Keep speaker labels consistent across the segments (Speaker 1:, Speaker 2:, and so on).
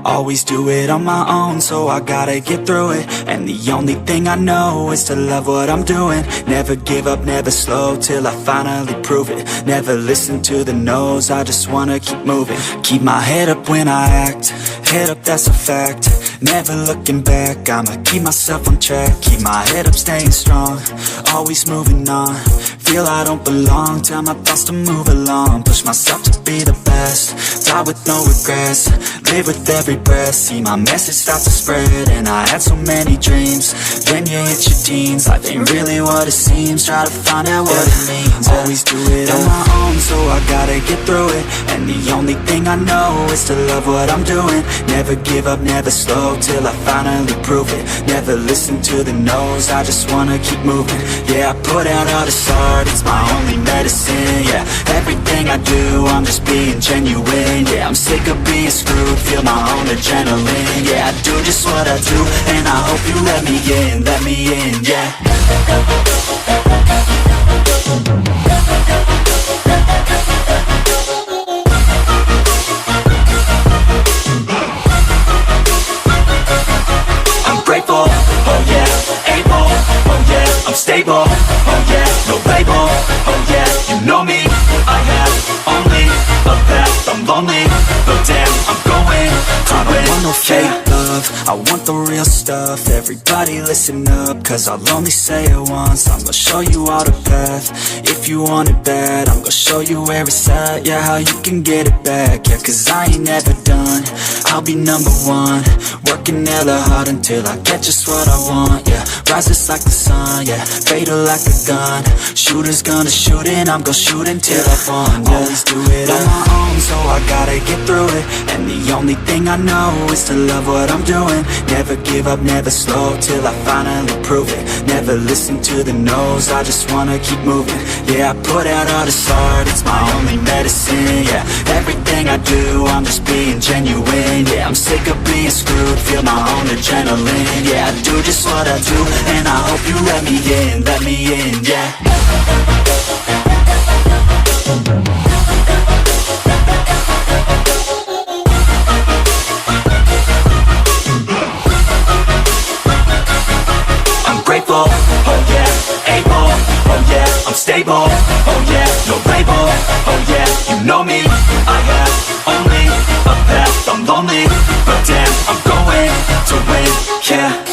Speaker 1: Always do it on my own, so I gotta get through it. And the only thing I know is to love what I'm doing. Never give up, never slow, till I finally prove it. Never listen to the no's, I just wanna keep moving. Keep my head up when I act, head up, that's a fact. Never looking back, I'ma keep myself on track. Keep my head up, staying strong, always moving on. Feel I don't belong, tell my thoughts to move along. Push myself to be the best, die with no regrets. Live with every breath, see my message start to spread. And I had so many dreams, then you hit your teens. Life ain't really what it seems, try to find out what it means. Always do it on my own, so I gotta get through it. And the only thing I know is to love what I'm doing. Never give up, never slow, till I finally prove it. Never listen to the no's, I just wanna keep moving. Yeah, I put out all this art, it's my only medicine. Yeah, everything I do, I'm just being genuine. Yeah, I'm sick of being screwed, feel my own adrenaline. Yeah, I do just what I do, and I hope you let me in, yeah. I'm grateful, oh yeah, able, oh yeah, I'm stable, oh yeah, no label, oh yeah, you know me, I have only a path, I'm lonely, but damn, I'm going to win. I don't want no fake love, I want the real stuff. Everybody listen up, cause I'll only say it once. I'm gonna show you all the path, if you want it bad. I'm gonna show you where it's at, yeah, how you can get it back. Yeah, cause I ain't never done, I'll be number one. Working hella hard until I get just what I want, yeah. Rises like the sun, yeah, fatal like a gun. Shooter's gonna shoot and I'm gonna shoot until I fall, yeah. Always do it on my own, so I gotta get through it. And the only thing I know is to love what I'm doing. Never give up, never slow, till I finally prove it. Never listen to the no's, I just wanna keep moving. Yeah, I put out all this art, it's my only medicine. Yeah, everything I do, I'm just being genuine. Yeah, I'm sick of being screwed, feel my own adrenaline. Yeah, I do just what I do, and I hope you let me in, yeah. I'm grateful, oh yeah, able, oh yeah, I'm stable, oh yeah, no label, oh yeah, you know me, I have only a path, I'm lonely, but damn, I'm going to win, yeah.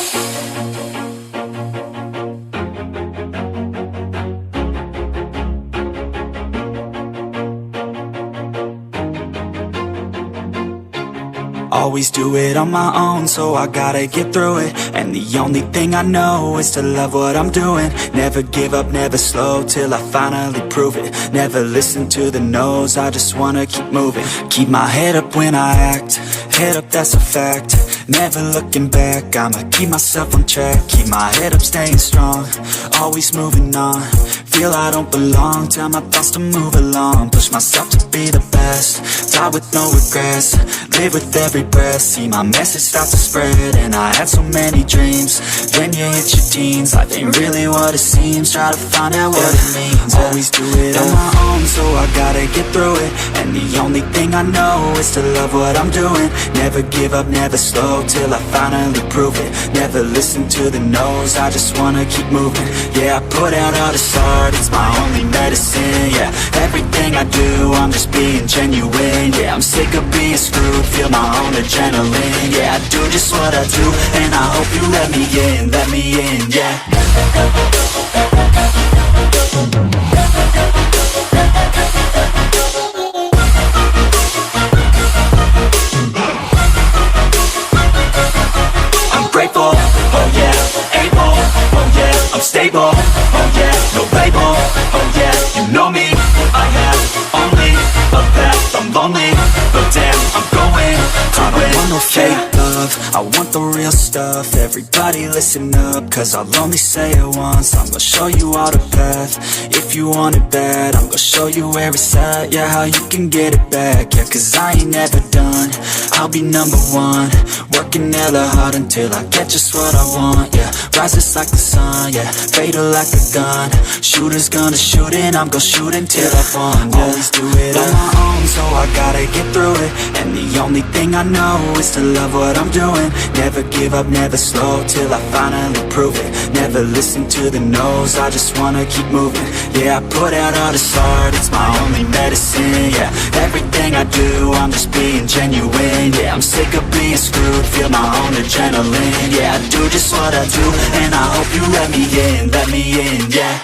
Speaker 1: Always do it on my own, so I gotta get through it. And the only thing I know is to love what I'm doing. Never give up, never slow, till I finally prove it. Never listen to the no's, I just wanna keep moving. Keep my head up when I act, head up, that's a fact. Never looking back, I'ma keep myself on track. Keep my head up, staying strong, always moving on. Feel I don't belong, tell my thoughts to move along. Push myself to be the best, die with no regrets. Live with every breath, see my message start to spread. And I had so many dreams, then you hit your teens. Life ain't really what it seems, try to find out what it means. Always do it on my own, so I gotta get through it. And the only thing I know is to love what I'm doing. Never give up, never slow, till I finally prove it. Never listen to the no's, I just wanna keep moving. Yeah, I put out all this art, it's my only medicine. Yeah, everything I do, I'm just being genuine. Yeah, I'm sick of being screwed, feel my own adrenaline. Yeah, I do just what I do, and I hope you let me in, yeah. I'm grateful, oh yeah, able, oh yeah, I'm stable, oh yeah, no label, oh yeah, you know me, I have only a path, I'm lonely, but damn, I'm going to win. I don't want no fake love, I want the real stuff. Everybody listen up, cause I'll only say it once. I'm gonna show you all the path, if you want it bad. I'm gonna show you where it's at, yeah, how you can get it back. Yeah, cause I ain't never done, I'll be number one, working hella hard until I get just what I want, yeah. Rises like the sun, yeah, fatal like a gun. Shooters gonna shoot and I'm gonna shoot until I fall, yeah. Always do it on my own, so I gotta get through it. And the only thing I know is to love what I'm doing. Never give up, never slow, till I finally prove it. Never listen to the no's, I just wanna keep moving. Yeah, I put out all this art, it's my only medicine, yeah. Everything I do, I'm just being genuine, yeah. I'm sick of being screwed, feel my own adrenaline, yeah. I do just what I do, and I hope you let me in, yeah.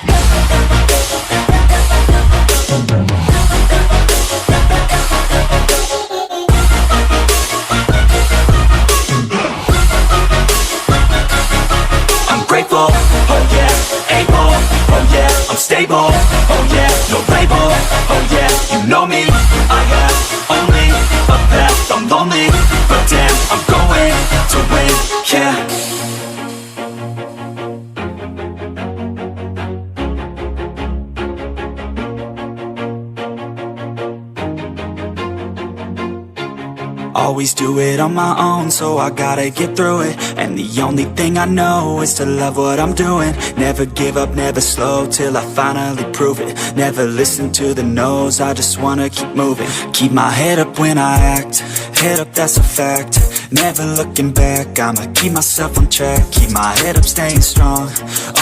Speaker 1: I'm grateful, oh yeah, able, oh yeah, I'm stable, oh yeah, no label, oh yeah, you know me, I have only a path, I'm lonely, but damn, I'm going to win, yeah. Always do it on my own, so I gotta get through it. And the only thing I know is to love what I'm doing. Never give up, never slow, till I finally prove it. Never listen to the no's, I just wanna keep moving. Keep my head up when I act, head up, that's a fact. Never looking back, I'ma keep myself on track. Keep my head up, staying strong,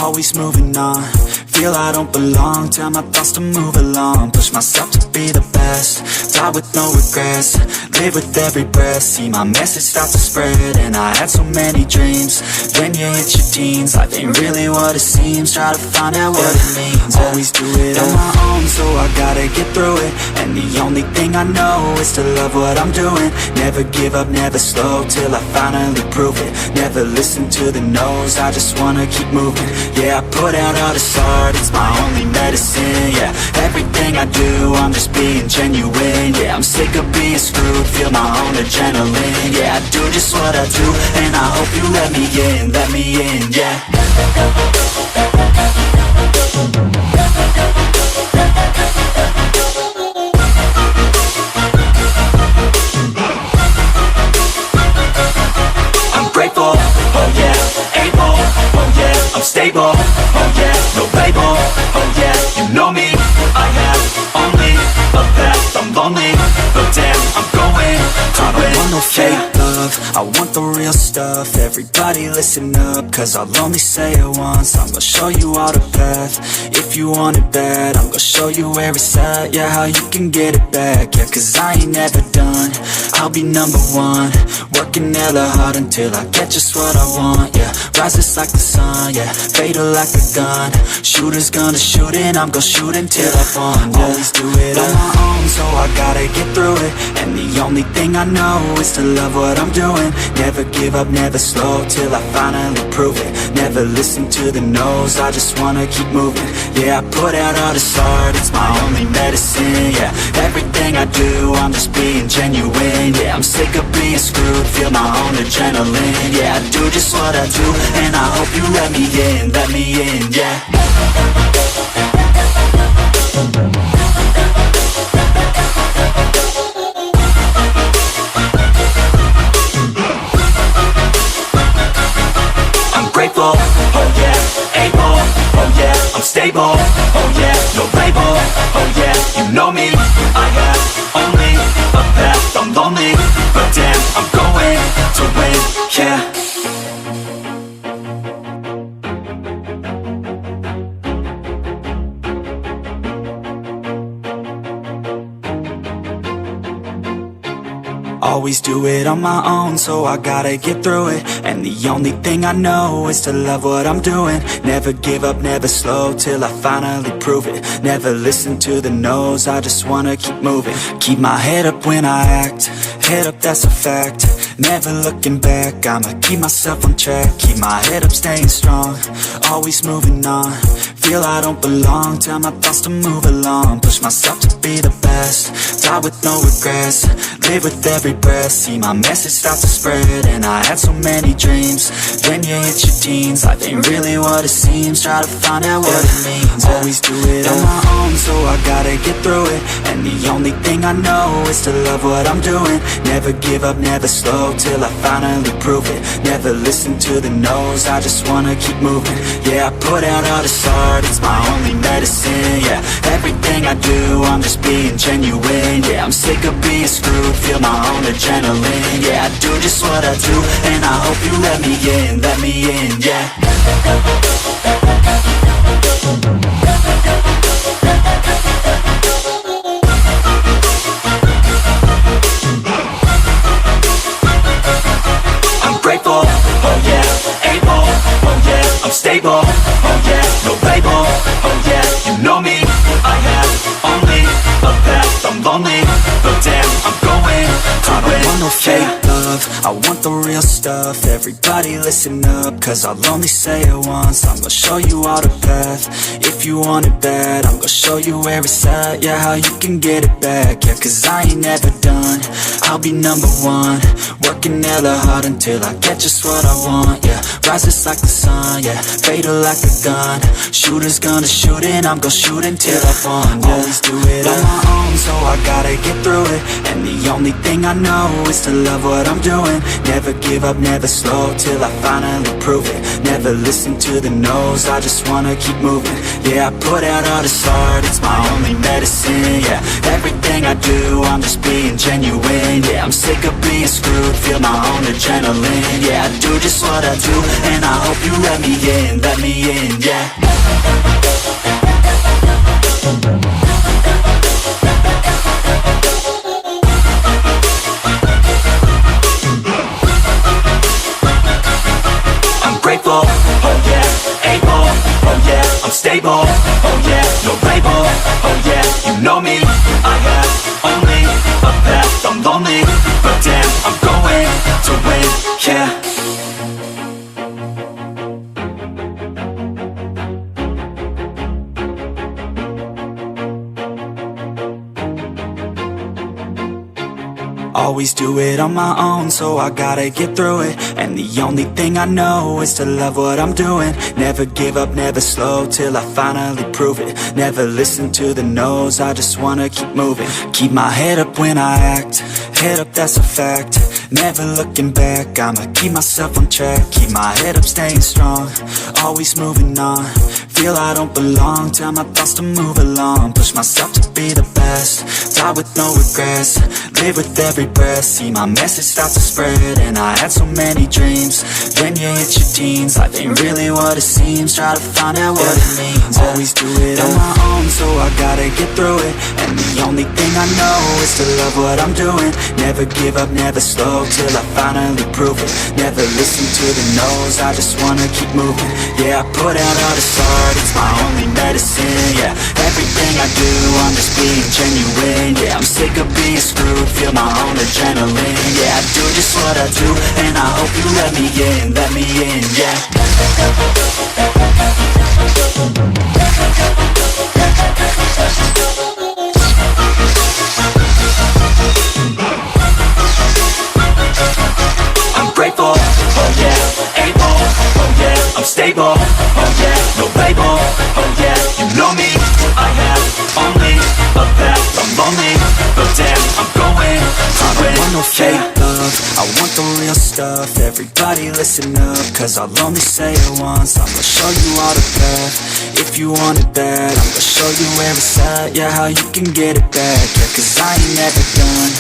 Speaker 1: always moving on. Feel I don't belong, tell my thoughts to move along. Push myself to be the best, die with no regrets. Live with every breath, see my message start to spread. And I had so many dreams, when you hit your teens, life ain't really what it seems. Try to find out what it means. Always do it on my own, so I gotta get through it. And the only thing I know is to love what I'm doing. Never give up, never slow, till I finally prove it. Never listen to the no's, I just wanna keep moving. Yeah, I put out all this art, it's my only medicine, yeah. Everything I do, I'm just being genuine, yeah. I'm sick of being screwed, feel my own adrenaline, yeah. I do just what I do, and I hope you let me in, yeah. I'm grateful, oh yeah, able, oh yeah, I'm stable, oh yeah, no label, oh yeah, you know me, I have only a path, I'm lonely, but damn, I'm going to win. I don't want no fake love, I want the real stuff. Everybody listen up, cause I'll only say it once. I'm gonna show you all the path, if you want it bad. I'm gonna show you where it's at, yeah, how you can get it back. Yeah, cause I ain't never done, I'll be number one. Working hella hard until I get just what I want, yeah. Rises like the sun, yeah, fatal like a gun. Shooters gonna shoot and I'm gonna shoot until I fall, yeah. Always do it on my own, so I gotta get through it. And the only thing I know is to love what I'm doing. Never give up, never slow, till I finally prove it. Never listen to the no's, I just wanna keep moving. Yeah, I put out all this art, it's my only medicine, yeah. Everything I do, I'm just being genuine, yeah. I'm sick of being screwed, feel my own adrenaline, yeah. I do just what I do, and I hope you let me in, yeah. I'm grateful, oh yeah, able, oh yeah, I'm stable, oh yeah, no label, oh yeah, you know me, I have only a path, I'm lonely, but damn, I'm going to win, yeah. Always do it on my own, so I gotta get through it. And the only thing I know is to love what I'm doing. Never give up, never slow, till I finally prove it. Never listen to the no's, I just wanna keep moving. Keep my head up when I act, head up, that's a fact. Never looking back, I'ma keep myself on track. Keep my head up, staying strong, always moving on. Feel I don't belong, tell my thoughts to move along. Push myself to be the best, die with no regrets. Live with every breath, see my message start to spread. And I had so many dreams, then you hit your teens. Life ain't really what it seems, try to find out what it means. Always do it on my own, so I gotta get through it. And the only thing I know is to love what I'm doing. Never give up, never slow, till I finally prove it. Never listen to the no's, I just wanna keep moving. Yeah, I put out all this art, it's my only medicine. Yeah, everything I do, I'm just being genuine. Yeah, I'm sick of being screwed, feel my own adrenaline. Yeah, I do just what I do, and I hope you let me in, yeah. I'm grateful, oh yeah, able, oh yeah, I'm stable, oh yeah, no label, oh yeah, you know me, I have only a path, I'm lonely, but damn, I'm going to win. I don't want no fake love, I want the real stuff. Everybody listen up, cause I'll only say it once. I'm gonna show you all the path, if you want it bad. I'm gonna show you where it's at, yeah, how you can get it back. Yeah, cause I ain't never done, I'll be number one. Working hella hard until I get just what I want, yeah. Rises like the sun, yeah, fatal like a gun. Shooter's gonna shoot and I'm gonna shoot until I won, yeah. Always do it on my own, so I gotta get through it. And the only thing I know is to love what I'm doing. Never give up, never slow, till I finally prove it. Never listen to the no's, I just wanna keep moving. Yeah, I put out all this art, it's my only medicine. Yeah, everything I do, I'm just being genuine. Yeah, I'm sick of being screwed, feel my own adrenaline. Yeah, I do just what I do, and I hope you let me in, yeah. I'm grateful, oh yeah, able, oh yeah, I'm stable, oh yeah, no label, oh yeah, you know me, I have only a path, I'm lonely, but damn, I'm going to win, yeah. Always do it on my own, so I gotta get through it. And the only thing I know is to love what I'm doing. Never give up, never slow, till I finally prove it. Never listen to the no's, I just wanna keep moving. Keep my head up when I act, head up, that's a fact. Never looking back, I'ma keep myself on track. Keep my head up, staying strong, always moving on. Feel I don't belong, tell my thoughts to move along. Push myself to be the best, die with no regrets. Live with every breath, see my message start to spread. And I had so many dreams, then you hit your teens. Life ain't really what it seems, try to find out what it means. Always do it on my own, so I gotta get through it. And the only thing I know is to love what I'm doing. Never give up, never slow, till I finally prove it. Never listen to the no's, I just wanna keep moving. Yeah, I put out all this art, it's my only medicine. Yeah, everything I do, I'm just being genuine. Yeah, I'm sick of being screwed, feel my own adrenaline. Yeah, I do just what I do, and I hope you let me in, yeah. I'm grateful, oh yeah, able, oh yeah, I'm stable, oh yeah, no label, oh yeah, you know me, I have only a path, I'm lonely, but damn, I'm going to win. I don't want no fake love, I want the real stuff. Everybody listen up, cause I'll only say it once. I'm gonna show you all the path, if you want it bad. I'm gonna show you where it's at, yeah, how you can get it back. Yeah, cause I ain't never done,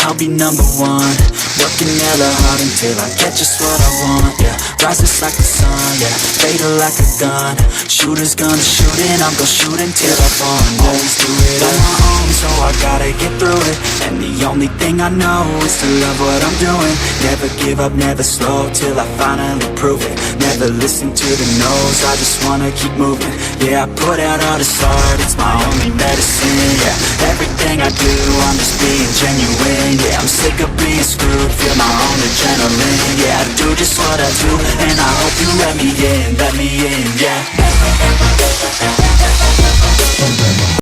Speaker 1: I'll be number one. Working hella hard until I get just what I want, yeah. Rises like the sun, yeah, fatal like a gun. Shooter's gonna shoot and I'm gonna shoot until I won. Always do it on my own, so I gotta get through it. And the only thing I know is to love what I'm doing. Never give up, never slow, till I finally prove it. Never never listen to the no's, I just wanna keep moving. Yeah, I put out all this art, it's my only medicine. Yeah, everything I do, I'm just being genuine. Yeah, I'm sick of being screwed, feel my own adrenaline. Yeah, I do just what I do, and I hope you let me in, yeah.